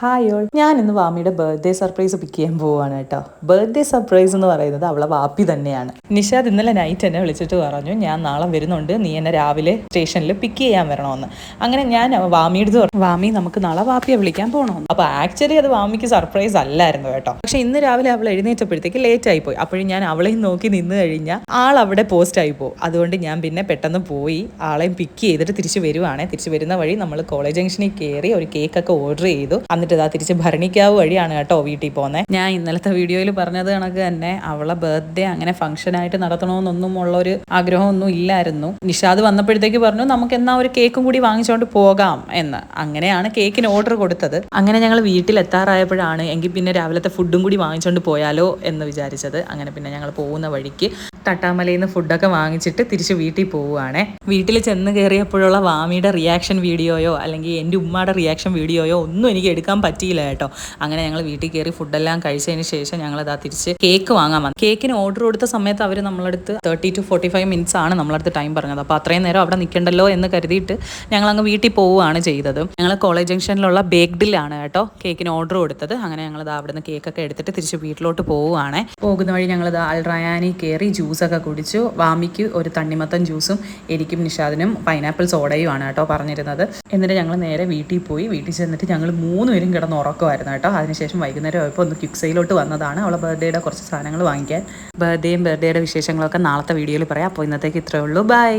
Hi all, ഞാൻ ഇന്ന് വാമിയുടെ birthday surprise പിക്ക് ചെയ്യാൻ പോവുകയാണ് കേട്ടോ. ബർത്ത്ഡേ സർപ്രൈസ് എന്ന് പറയുന്നത് അവളെ വാപ്പി തന്നെയാണ്. നിഷാദ് ഇന്നലെ നൈറ്റ് എന്നെ വിളിച്ചിട്ട് പറഞ്ഞു, ഞാൻ നാളെ വരുന്നുണ്ട്, നീ എന്നെ രാവിലെ സ്റ്റേഷനിൽ പിക്ക് ചെയ്യാൻ വരണമെന്ന്. അങ്ങനെ ഞാൻ വാമിയുടെ പറഞ്ഞു, വാമി നമുക്ക് നാളെ വാപ്പിയെ വിളിക്കാൻ പോകണമെന്ന്. അപ്പോൾ ആക്ച്വലി അത് വാമിക്ക് സർപ്രൈസ് അല്ലായിരുന്നു കേട്ടോ. പക്ഷെ ഇന്ന് രാവിലെ അവൾ എഴുന്നേറ്റപ്പോഴത്തേക്ക് ലേറ്റ് ആയിപ്പോയി. അപ്പോഴും ഞാൻ അവളെയും നോക്കി നിന്ന് കഴിഞ്ഞാൽ ആൾ അവിടെ പോസ്റ്റ് ആയി പോകും. അതുകൊണ്ട് ഞാൻ പിന്നെ പെട്ടെന്ന് പോയി ആളെയും പിക്ക് ചെയ്തിട്ട് തിരിച്ച് വരുവാണ്. തിരിച്ച് വരുന്ന വഴി നമ്മൾ കോളേജ് ജംഗ്ഷനിൽ കയറി ഒരു കേക്കൊക്കെ ഓർഡർ ചെയ്തു. എന്നിട്ട് ഇതാ തിരിച്ച് ഭരണിക്കാവ് വഴിയാണ് കേട്ടോ വീട്ടിൽ പോകുന്നത്. ഞാൻ ഇന്നലത്തെ വീഡിയോയിൽ പറഞ്ഞത് കണക്ക് തന്നെ അവളെ ബർത്ത്ഡേ അങ്ങനെ ഫംഗ്ഷനായിട്ട് നടത്തണമെന്നൊന്നും ഉള്ളൊരു ആഗ്രഹമൊന്നും ഇല്ലായിരുന്നു. നിഷാദ് വന്നപ്പോഴത്തേക്ക് പറഞ്ഞു, നമുക്ക് എന്നാ ഒരു കേക്കും കൂടി വാങ്ങിച്ചുകൊണ്ട് പോകാം എന്ന്. അങ്ങനെയാണ് കേക്കിന് ഓർഡർ കൊടുത്തത്. അങ്ങനെ ഞങ്ങൾ വീട്ടിൽ എത്താറായപ്പോഴാണ് എങ്കിൽ പിന്നെ രാവിലത്തെ ഫുഡും കൂടി വാങ്ങിച്ചുകൊണ്ട് പോയാലോ എന്ന് വിചാരിച്ചത്. അങ്ങനെ പിന്നെ ഞങ്ങൾ പോകുന്ന വഴിക്ക് തട്ടാമലയിൽ നിന്ന് ഫുഡൊക്കെ വാങ്ങിച്ചിട്ട് തിരിച്ച് വീട്ടിൽ പോവുകയാണേ. വീട്ടിൽ ചെന്ന് കയറിയപ്പോഴുള്ള വാമിയുടെ റിയാക്ഷൻ വീഡിയോയോ അല്ലെങ്കിൽ എൻ്റെ ഉമ്മയുടെ റിയാക്ഷൻ വീഡിയോയോ ഒന്നും എനിക്ക് എടുക്കാൻ പറ്റിയില്ല കേട്ടോ. അങ്ങനെ ഞങ്ങൾ വീട്ടിൽ കയറി ഫുഡെല്ലാം കഴിച്ചതിന് ശേഷം ഞങ്ങളതാ തിരിച്ച് കേക്ക് വാങ്ങാൻ വന്നു. കേക്കിന് ഓർഡർ കൊടുത്ത സമയത്ത് അവർ നമ്മളടുത്ത് 30 to 45 മിനിറ്റ്സ് ആണ് നമ്മളടുത്ത് ടൈം പറഞ്ഞത്. അപ്പോൾ അത്രയും നേരം അവിടെ നിൽക്കണ്ടല്ലോ എന്ന് കരുതിയിട്ട് ഞങ്ങളങ്ങ് വീട്ടിൽ പോവുകയാണ് ചെയ്തത്. ഞങ്ങൾ കോളേജ് ജംഗ്ഷനിലുള്ള ബേക്ക്ഡിലാണ് കേട്ടോ കേക്കിന് ഓർഡർ കൊടുത്തത്. അങ്ങനെ ഞങ്ങളത് അവിടെ നിന്ന് കേക്കൊക്കെ എടുത്തിട്ട് തിരിച്ച് വീട്ടിലോട്ട് പോവുകയാണ്. പോകുന്ന വഴി ഞങ്ങളത് അൽ റയാനി കയറി ജ്യൂസൊക്കെ കുടിച്ചു. വാമിക്ക് ഒരു തണ്ണിമത്തൻ ജ്യൂസും എനിക്കും നിഷാദിനും പൈനാപ്പിൾ സോഡയുമാണ് കേട്ടോ പറഞ്ഞിരുന്നത്. എന്നിട്ട് ഞങ്ങൾ നേരെ വീട്ടിൽ പോയി. വീട്ടിൽ ചെന്നിട്ട് ഞങ്ങൾ 3 പേരും കിടന്ന് ഉറക്കമായിരുന്നു കേട്ടോ. അതിനുശേഷം വൈകുന്നേരം ആയപ്പോൾ ഒന്ന് ക്യുക്സയിലോട്ട് വന്നതാണ് അവളെ ബർത്ത്ഡേയുടെ കുറച്ച് സാധനങ്ങൾ വാങ്ങിക്കാൻ. ബർത്ത്ഡേയുടെ വിശേഷങ്ങളൊക്കെ നാളത്തെ വീഡിയോയിൽ പറയാം. അപ്പോൾ ഇന്നത്തേക്ക് ഇത്രയേ ഉള്ളൂ. ബൈ.